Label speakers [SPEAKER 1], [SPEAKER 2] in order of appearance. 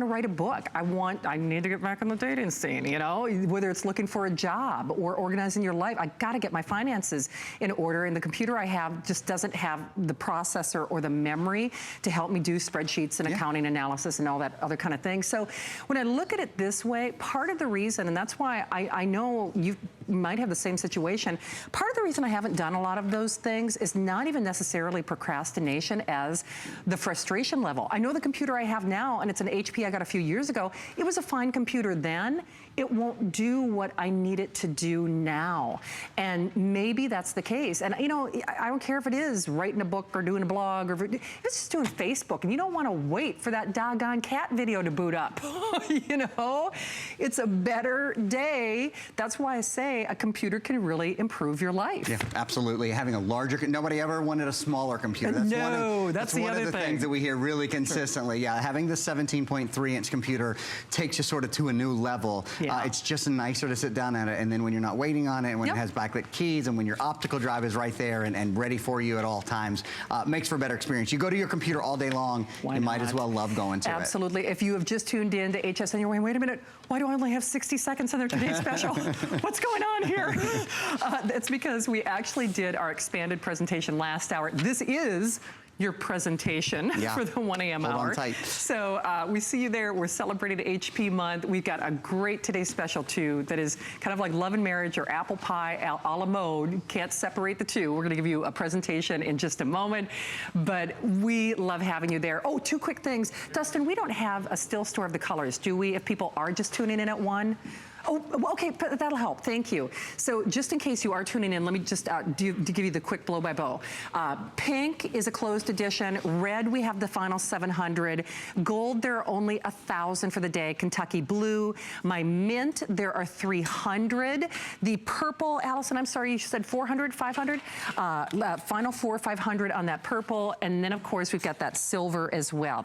[SPEAKER 1] to write a book. I need to get back on the dating scene, you know, whether it's looking for a job or organizing your life. I got to get my finances in order, and the computer I have just doesn't have the processor or the memory to help me do spreadsheets and accounting analysis and all that other kind of thing. So when I look at it this way, part of the reason, and that's why I know you might have the same situation, part of the reason I haven't done a lot of those things is not even necessarily procrastination as the frustration level. I know the computer I have now, and it's an HP I got a few years ago, it was a fine computer then. It won't do what I need it to do now. And maybe that's the case. And you know, I don't care if it is writing a book or doing a blog, or if it's just doing Facebook, and you don't want to wait for that doggone cat video to boot up. You know, it's a better day. That's why I say a computer can really improve your life.
[SPEAKER 2] Yeah, absolutely. Having a larger, nobody ever wanted a smaller computer. That's one of the things that we hear really consistently. Sure. Yeah, having the 17.3-inch computer takes you sort of to a new level. Yeah. It's just nicer to sit down at it, and then when you're not waiting on it, and when it has backlit keys, and when your optical drive is right there and ready for you at all times, makes for a better experience. You go to your computer all day long, you might as well love going to it.
[SPEAKER 1] Absolutely. If you have just tuned in to HSN, you're going, wait a minute, why do I only have 60 seconds on their today's special? What's going on here? That's because we actually did our expanded presentation last hour. This is your presentation for the 1 a.m. hour.
[SPEAKER 2] Hold on tight.
[SPEAKER 1] So we see you there. We're celebrating HP month. We've got a great today's special too that is kind of like love and marriage or apple pie a la mode. Can't separate the two. We're going to give you a presentation in just a moment, but we love having you there. Oh, two quick things. Dustin, we don't have a still store of the colors, do we, if people are just tuning in at 1? Oh, okay, that'll help. Thank you. So just in case you are tuning in, let me just give you the quick blow-by-blow. Pink is a closed edition. Red, we have the final 700. Gold, there are only 1,000 for the day. Kentucky blue. My mint, there are 300. The purple, Allison, I'm sorry, you said 400, 500? Final 500 on that purple. And then, of course, we've got that silver as well.